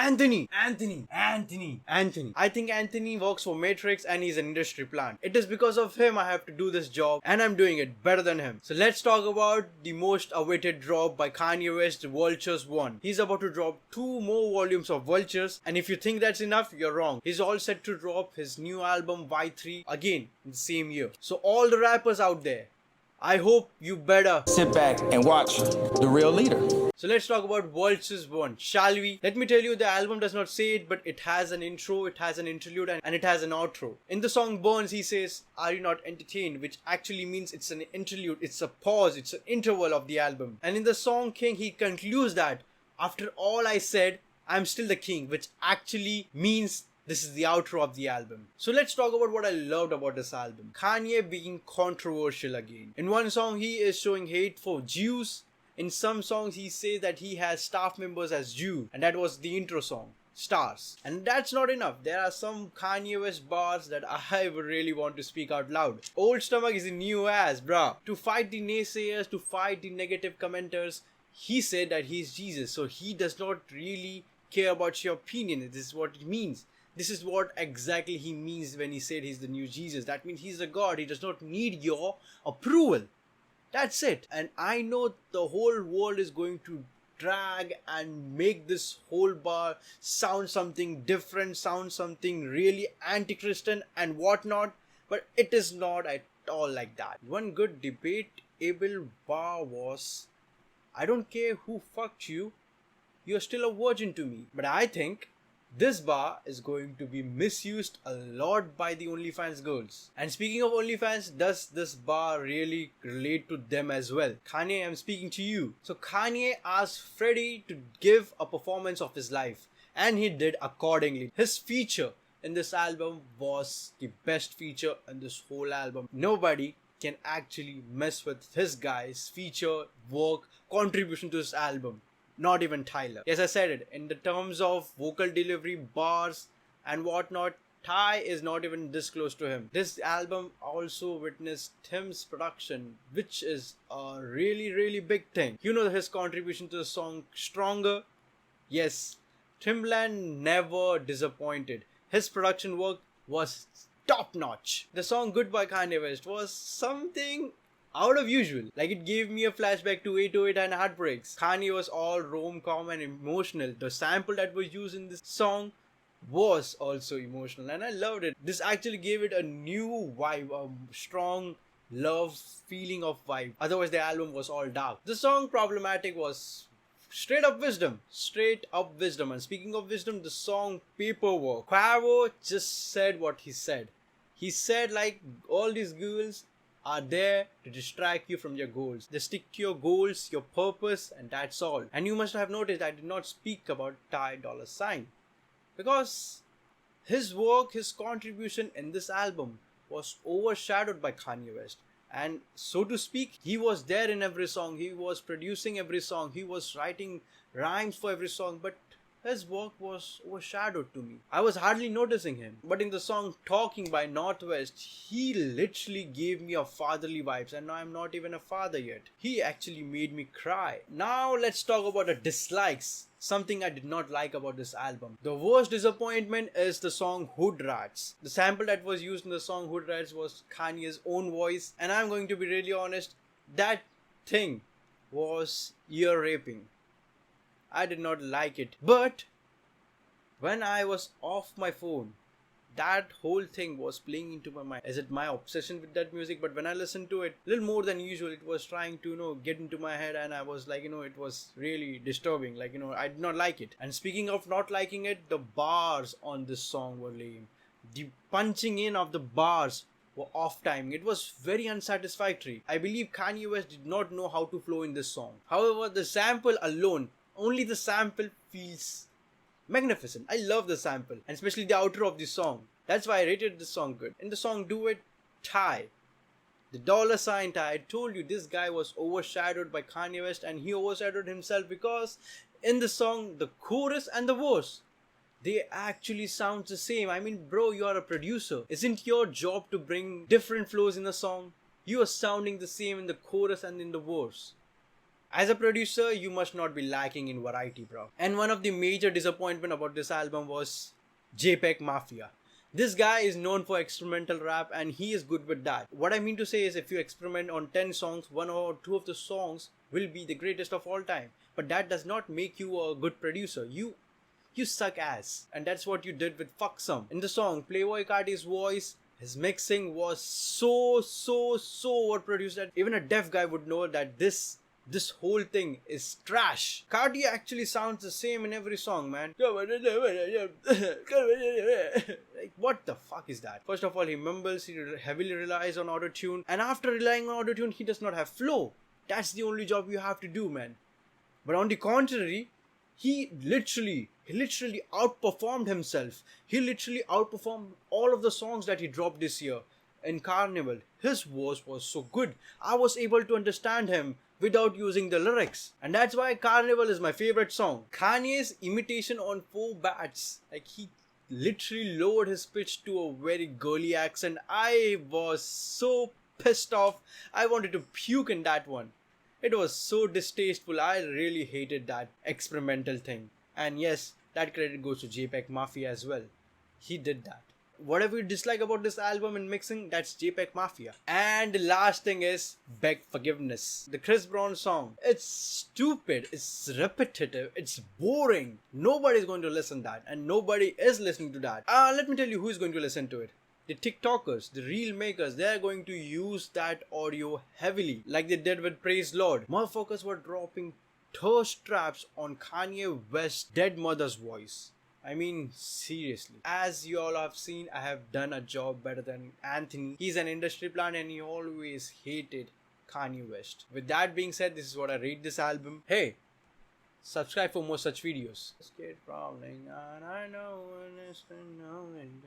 Anthony. I think Anthony works for Matrix and he's an industry plant. It is because of him I have to do this job and I'm doing it better than him. So let's talk about the most awaited drop by Kanye West, Vultures 1. He's about to drop 2 more volumes of Vultures, and if you think that's enough, you're wrong. He's all set to drop his new album Y3 again in the same year. So all the rappers out there, I hope you better sit back and watch The Real Leader. So let's talk about Vultures 1, shall we? Let me tell you, the album does not say it, but it has an intro, it has an interlude, and it has an outro. In the song Burns, he says, "Are you not entertained?" which actually means it's an interlude, it's a pause, it's an interval of the album. And in the song King, he concludes that, "After all I said, I'm still the king," which actually means this is the outro of the album. So let's talk about what I loved about this album. Kanye being controversial again. In one song, he is showing hate for Jews. In some songs, he says that he has staff members as Jews. And that was the intro song, Stars. And that's not enough. There are some Kanye West bars that I would really want to speak out loud. Old stomach is a new ass, bruh. To fight the naysayers, to fight the negative commenters, he said that he's Jesus. So he does not really care about your opinion. This is what it means. This is what exactly he means when he said he's the new Jesus. That means he's a God. He does not need your approval. That's it. And I know the whole world is going to drag and make this whole bar sound something different, sound something really anti-Christian and whatnot. But it is not at all like that. One good debatable bar was, "I don't care who fucked you, you're still a virgin to me." But I think this bar is going to be misused a lot by the OnlyFans girls. And speaking of OnlyFans, does this bar really relate to them as well? Kanye, I'm speaking to you. So Kanye asked Freddie to give a performance of his life, and he did accordingly. His feature in this album was the best feature in this whole album. Nobody can actually mess with his guy's feature, work, contribution to this album. Not even Tyler. Yes, I said it. In the terms of vocal delivery, bars and whatnot, Ty is not even this close to him. This album also witnessed Tim's production, which is a really big thing. You know his contribution to the song Stronger? Yes, Timbaland never disappointed. His production work was top notch. The song Goodbye Kanye West was something out of usual. Like, it gave me a flashback to 808 and Heartbreaks. Kanye was all rom-com and emotional. The sample that was used in this song was also emotional and I loved it. This actually gave it a new vibe, a strong love feeling of vibe. Otherwise the album was all dark. The song Problematic was straight up wisdom. And speaking of wisdom, the song Paperwork. Quavo just said what he said. He said, like, all these girls are there to distract you from your goals. They stick to your goals, your purpose, and that's all. And you must have noticed I did not speak about Dolla, because his work, his contribution in this album was overshadowed by Kanye West. And so to speak, he was there in every song, he was producing every song, he was writing rhymes for every song, but his work was overshadowed to me. I was hardly noticing him. But in the song Talking by Northwest, he literally gave me a fatherly vibes, and I'm not even a father yet. He actually made me cry. Now let's talk about the dislikes. Something I did not like about this album. The worst disappointment is the song HOODRAT. The sample that was used in the song HOODRAT was Kanye's own voice, and I'm going to be really honest, that thing was ear raping. I did not like it. But when I was off my phone, that whole thing was playing into my mind. Is it my obsession with that music? But when I listened to it, a little more than usual, it was trying to, get into my head, and I was like, it was really disturbing. Like, I did not like it. And speaking of not liking it, the bars on this song were lame. The punching in of the bars were off timing. It was very unsatisfactory. I believe Kanye West did not know how to flow in this song. However, the sample alone, only the sample feels magnificent. I love the sample, and especially the outro of the song. That's why I rated this song good. In the song Do It, Ty, the $Ty, I told you this guy was overshadowed by Kanye West, and he overshadowed himself because in the song, the chorus and the verse, they actually sound the same. I mean, bro, you are a producer. Isn't your job to bring different flows in a song? You are sounding the same in the chorus and in the verse. As a producer, you must not be lacking in variety, bro. And one of the major disappointment about this album was JPEG Mafia. This guy is known for experimental rap and he is good with that. What I mean to say is if you experiment on 10 songs, 1 or 2 of the songs will be the greatest of all time. But that does not make you a good producer. You suck ass. And that's what you did with Fuck Some. In the song, Playboi Carti's voice, his mixing was so overproduced that even a deaf guy would know that this whole thing is trash. Carti actually sounds the same in every song, man. Like, what the fuck is that? First of all, he mumbles, he heavily relies on autotune, and after relying on autotune, he does not have flow. That's the only job you have to do, man. But on the contrary, he literally outperformed himself. He literally outperformed all of the songs that he dropped this year. In Carnival, his voice was so good. I was able to understand him without using the lyrics. And that's why Carnival is my favorite song. Kanye's imitation on 4 Bats, like he literally lowered his pitch to a very girly accent. I was so pissed off. I wanted to puke in that one. It was so distasteful. I really hated that experimental thing. And yes, that credit goes to JPEG Mafia as well. He did that. Whatever you dislike about this album and mixing, that's JPEG Mafia. And the last thing is Beg Forgiveness. The Chris Brown song. It's stupid, it's repetitive, it's boring. Nobody's going to listen to that and nobody is listening to that. Let me tell you who is going to listen to it. The TikTokers, the reel makers, they're going to use that audio heavily like they did with Praise Lord. Motherfuckers were dropping thirst traps on Kanye West's dead mother's voice. I mean, seriously. As you all have seen, I have done a job better than Anthony. He's an industry plant and he always hated Kanye West. With that being said, this is what I rate this album. Hey, subscribe for more such videos. Let's get rolling on. I know when it's been knowing.